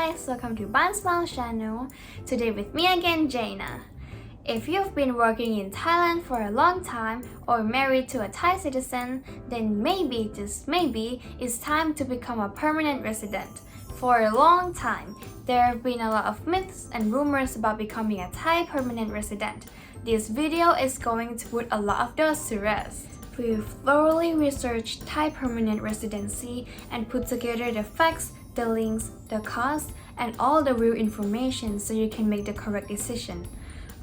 guys, welcome to Ban Smile channel. Today with me again, Jaina. If you've been working in Thailand for a long time or married to a Thai citizen, then maybe, just maybe, it's time to become a permanent resident. For a long time, there have been a lot of myths and rumors about becoming a Thai permanent resident. This video is going to put a lot of those to rest. We've thoroughly researched Thai Permanent Residency and put together the facts, the links, the cost, and all the real information so you can make the correct decision.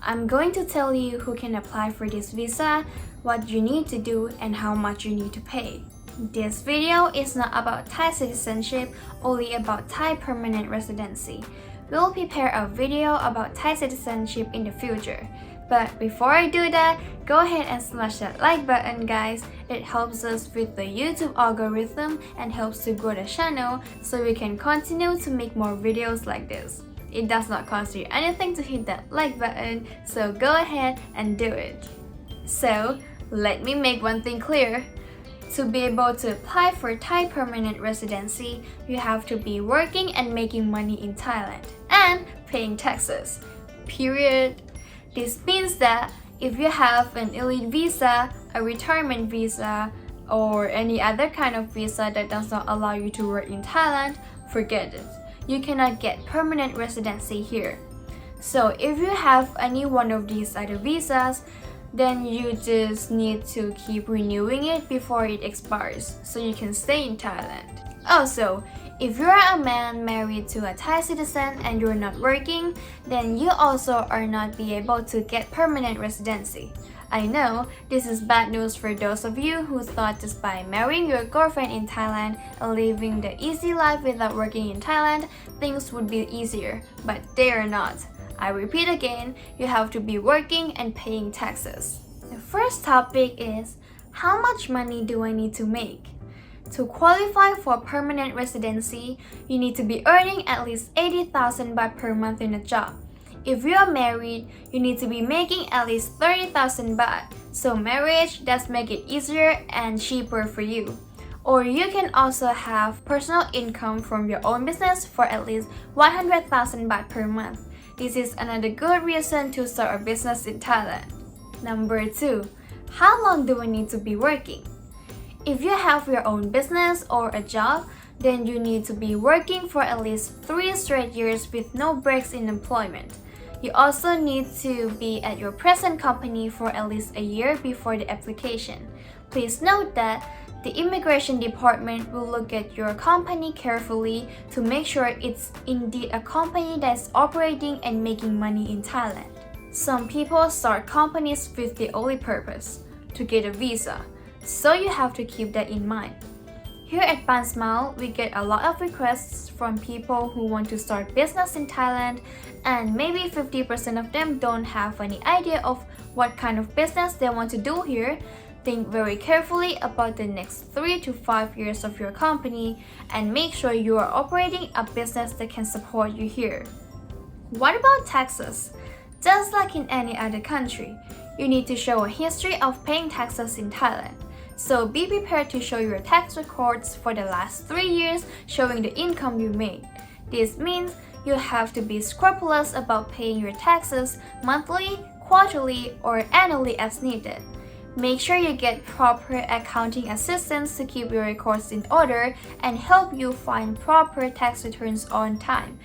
I'm going to tell you who can apply for this visa, what you need to do, and how much you need to pay. This video is not about Thai citizenship, only about Thai Permanent Residency. We'll prepare a video about Thai citizenship in the future. But before I do that, go ahead and smash that like button, guys. It helps us with the YouTube algorithm and helps to grow the channel so we can continue to make more videos like this. It does not cost you anything to hit that like button, so go ahead and do it. So, let me make one thing clear. To be able to apply for Thai Permanent Residency, you have to be working and making money in Thailand and paying taxes. Period. This means that if you have an elite visa, a retirement visa, or any other kind of visa that does not allow you to work in Thailand, forget it. You cannot get permanent residency here. So if you have any one of these other visas, then you just need to keep renewing it before it expires so you can stay in Thailand. Also, if you're a man married to a Thai citizen and you're not working, then you also are not be able to get permanent residency. I know this is bad news for those of you who thought just by marrying your girlfriend in Thailand and living the easy life without working in Thailand, things would be easier, but they are not. I repeat again, you have to be working and paying taxes. The first topic is, how much money do I need to make? To qualify for permanent residency, you need to be earning at least 80,000 baht per month in a job. If you are married, you need to be making at least 30,000 baht. So marriage does make it easier and cheaper for you. Or you can also have personal income from your own business for at least 100,000 baht per month. This is another good reason to start a business in Thailand. Number 2. How long do I need to be working? If you have your own business or a job, then you need to be working for at least 3 straight years with no breaks in employment. You also need to be at your present company for at least a year before the application. Please note that the immigration department will look at your company carefully to make sure it's indeed a company that's operating and making money in Thailand. Some people start companies with the only purpose, to get a visa. So you have to keep that in mind. Here at Ban Smile, we get a lot of requests from people who want to start business in Thailand, and maybe 50% of them don't have any idea of what kind of business they want to do here. Think very carefully about the next 3 to 5 years of your company and make sure you are operating a business that can support you here. What about taxes? Just like in any other country, you need to show a history of paying taxes in Thailand. So be prepared to show your tax records for the last 3 years showing the income you made. This means you have to be scrupulous about paying your taxes monthly, quarterly, or annually as needed. Make sure you get proper accounting assistance to keep your records in order and help you find proper tax returns on time.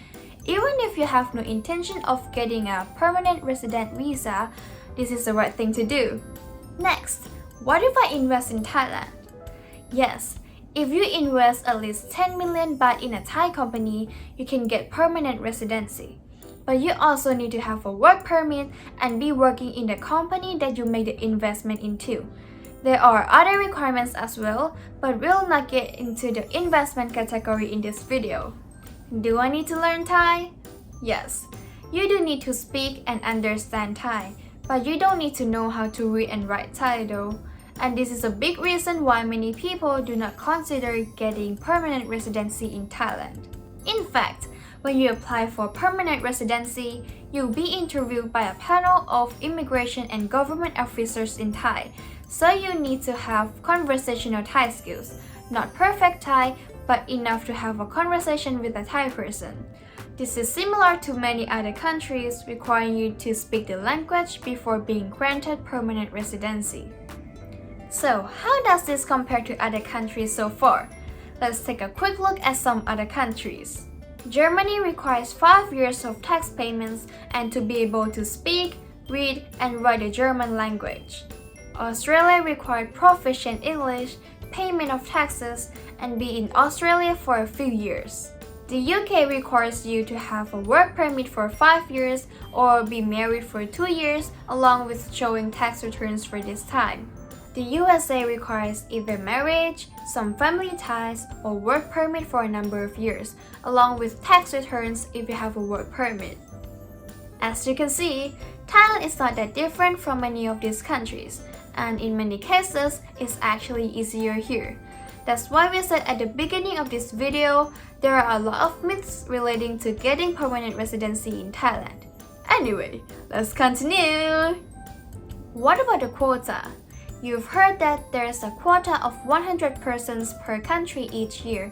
Even if you have no intention of getting a permanent resident visa, this is the right thing to do. Next, what if I invest in Thailand? Yes, if you invest at least 10 million baht in a Thai company, you can get permanent residency. But you also need to have a work permit and be working in the company that you make the investment into. There are other requirements as well, but we'll not get into the investment category in this video. Do I need to learn Thai? Yes, you do need to speak and understand Thai, but you don't need to know how to read and write Thai though. And this is a big reason why many people do not consider getting permanent residency in Thailand. In fact, when you apply for permanent residency, you'll be interviewed by a panel of immigration and government officers in Thai. So you need to have conversational Thai skills. Not perfect Thai, but enough to have a conversation with a Thai person. This is similar to many other countries requiring you to speak the language before being granted permanent residency. So, how does this compare to other countries so far? Let's take a quick look at some other countries. Germany requires 5 years of tax payments and to be able to speak, read, and write the German language. Australia required proficient English, payment of taxes, and be in Australia for a few years. The UK requires you to have a work permit for 5 years or be married for 2 years along with showing tax returns for this time. The USA requires either marriage, some family ties, or work permit for a number of years, along with tax returns if you have a work permit. As you can see, Thailand is not that different from many of these countries, and in many cases, it's actually easier here. That's why we said at the beginning of this video, there are a lot of myths relating to getting permanent residency in Thailand. Anyway, let's continue! What about the quota? You've heard that there's a quota of 100 persons per country each year.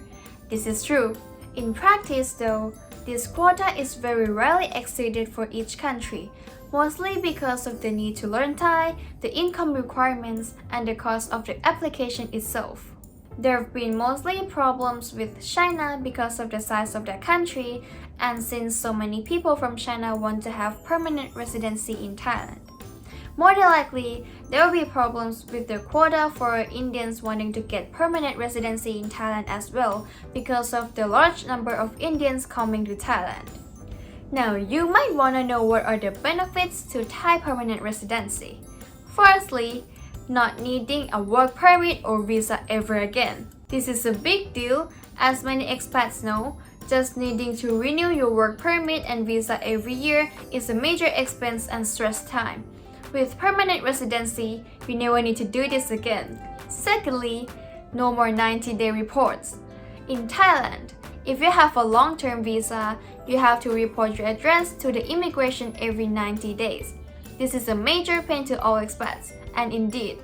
This is true. In practice though, this quota is very rarely exceeded for each country, mostly because of the need to learn Thai, the income requirements, and the cost of the application itself. There have been mostly problems with China because of the size of the country and since so many people from China want to have permanent residency in Thailand. More than likely, there will be problems with the quota for Indians wanting to get permanent residency in Thailand as well because of the large number of Indians coming to Thailand. Now, you might want to know what are the benefits to Thai permanent residency. Firstly, not needing a work permit or visa ever again. This is a big deal, as many expats know. Just needing to renew your work permit and visa every year is a major expense and stress time. With permanent residency, you never need to do this again. Secondly, no more 90-day reports. In Thailand, if you have a long-term visa, you have to report your address to the immigration every 90 days. This is a major pain to all expats, and indeed,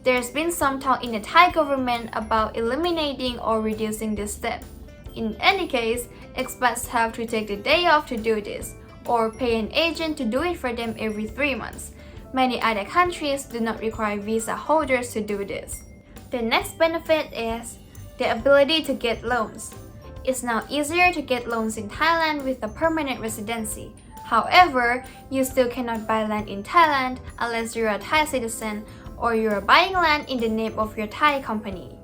there's been some talk in the Thai government about eliminating or reducing this step. In any case, expats have to take the day off to do this, or pay an agent to do it for them every 3 months. Many other countries do not require visa holders to do this. The next benefit is the ability to get loans. It's now easier to get loans in Thailand with a permanent residency. However, you still cannot buy land in Thailand unless you're a Thai citizen or you're buying land in the name of your Thai company.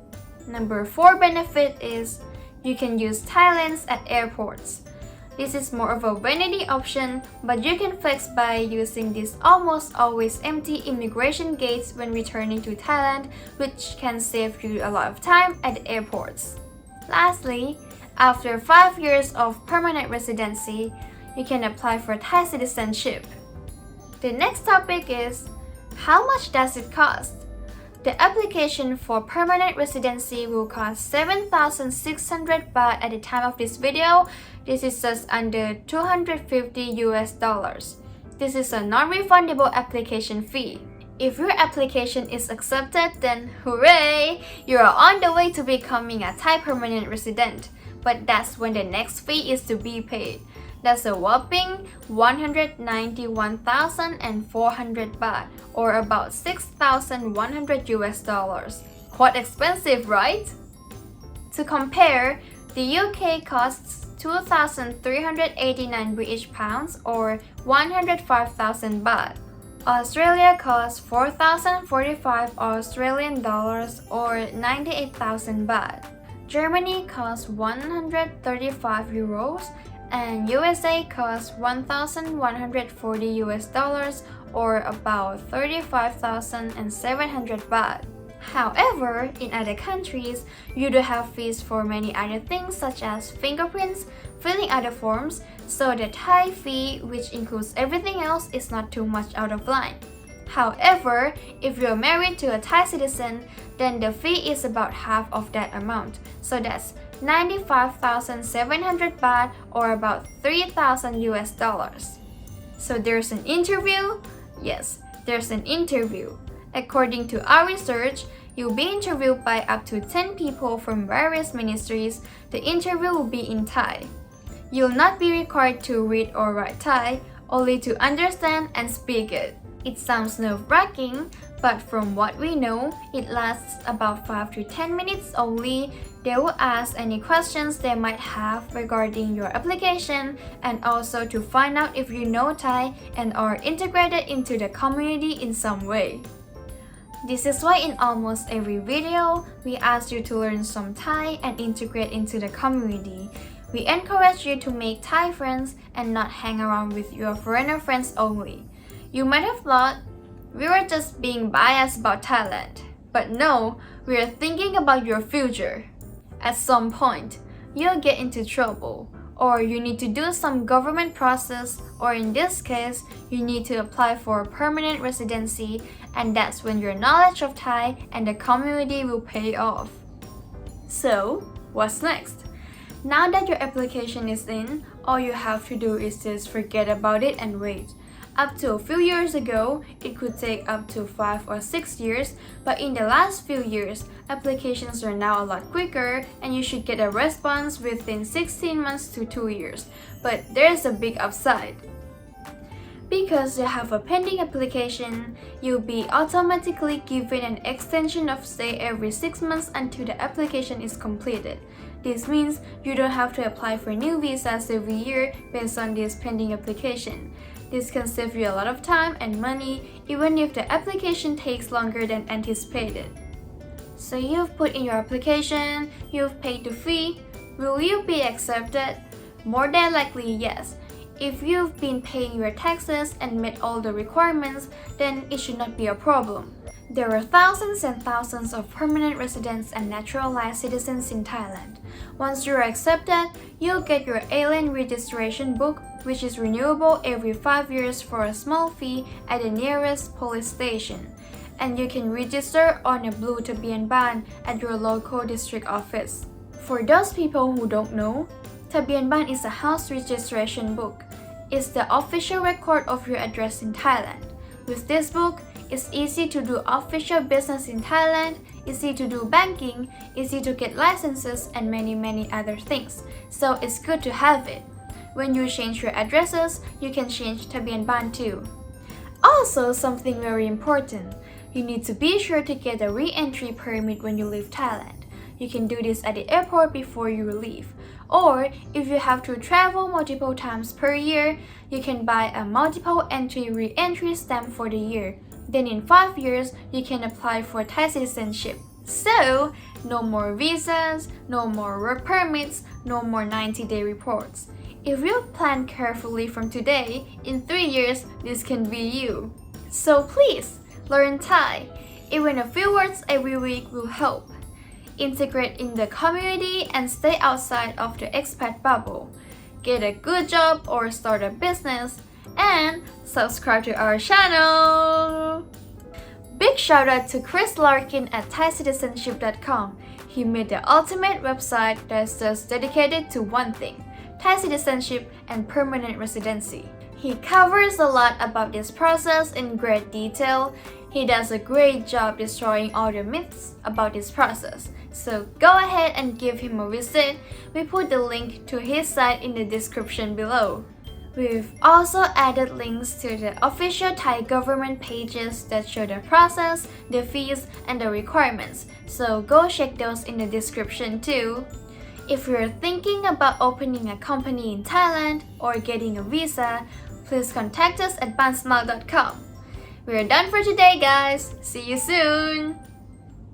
Number 4 benefit is you can use Thailands at airports. This is more of a vanity option, but you can flex by using these almost always empty immigration gates when returning to Thailand, which can save you a lot of time at the airports. Lastly, after 5 years of permanent residency, you can apply for Thai citizenship. The next topic is, how much does it cost? The application for permanent residency will cost 7,600 baht at the time of this video. This is just under $250. This is a non-refundable application fee. If your application is accepted, then hooray! You are on the way to becoming a Thai permanent resident. But that's when the next fee is to be paid. That's a whopping 191,400 baht, or about $6,100. Quite expensive, right? To compare, the UK costs 2,389 British pounds or 105,000 baht. Australia costs 4,045 Australian dollars or 98,000 baht. Germany costs 135 euros and USA costs 1,140 US dollars or about 35,700 baht. However, in other countries, you do have fees for many other things such as fingerprints, filling other forms, so the Thai fee, which includes everything else, is not too much out of line. However, if you're married to a Thai citizen, then the fee is about half of that amount, so that's 95,700 baht or about 3,000 US dollars. So there's an interview? Yes, there's an interview. According to our research, You'll be interviewed by up to 10 people from various ministries. The interview will be in Thai. You'll not be required to read or write Thai, only to understand and speak it. It sounds nerve-wracking, but from what we know, it lasts about 5 to 10 minutes only. They will ask any questions they might have regarding your application and also to find out if you know Thai and are integrated into the community in some way. This is why in almost every video, we ask you to learn some Thai and integrate into the community. We encourage you to make Thai friends and not hang around with your foreigner friends only. You might have thought we were just being biased about Thailand, but no, we are thinking about your future. At some point, you'll get into trouble, or you need to do some government process, or in this case, you need to apply for a permanent residency, and that's when your knowledge of Thai and the community will pay off. So, what's next? Now that your application is in, all you have to do is just forget about it and wait. Up to a few years ago, it could take up to 5 or 6 years, but in the last few years, applications are now a lot quicker and you should get a response within 16 months to 2 years. But there's a big upside. Because you have a pending application, you'll be automatically given an extension of stay every 6 months until the application is completed. This means you don't have to apply for new visas every year based on this pending application. This can save you a lot of time and money even if the application takes longer than anticipated. So you've put in your application, you've paid the fee. Will you be accepted? More than likely, yes. If you've been paying your taxes and met all the requirements, then it should not be a problem. There are thousands and thousands of permanent residents and naturalized citizens in Thailand. Once you're accepted, you'll get your alien registration book, which is renewable every 5 years for a small fee at the nearest police station. And you can register on a blue Thabian Ban at your local district office. For those people who don't know, Thabian Ban is a house registration book. It's the official record of your address in Thailand. With this book, it's easy to do official business in Thailand, easy to do banking, easy to get licenses, and many other things. So it's good to have it. When you change your addresses, you can change Thabian Ban too. Also, something very important, you need to be sure to get a re-entry permit when you leave Thailand. You can do this at the airport before you leave. Or, if you have to travel multiple times per year, you can buy a multiple entry re-entry stamp for the year. Then in 5 years, you can apply for Thai citizenship. So, no more visas, no more work permits, no more 90-day reports. If you plan carefully from today, in 3 years, this can be you. So please, learn Thai. Even a few words every week will help. Integrate in the community and stay outside of the expat bubble. Get a good job or start a business. And subscribe to our channel! Big shout out to Chris Larkin at ThaiCitizenship.com. He made the ultimate website that's just dedicated to one thing, Thai citizenship and permanent residency. He covers a lot about this process in great detail. He does a great job destroying all the myths about this process. So go ahead and give him a visit. We put the link to his site in the description below. We've also added links to the official Thai government pages that show the process, the fees, and the requirements, so go check those in the description too. If you're thinking about opening a company in Thailand or getting a visa, please contact us at bansmile.com. We're done for today, guys. See you soon!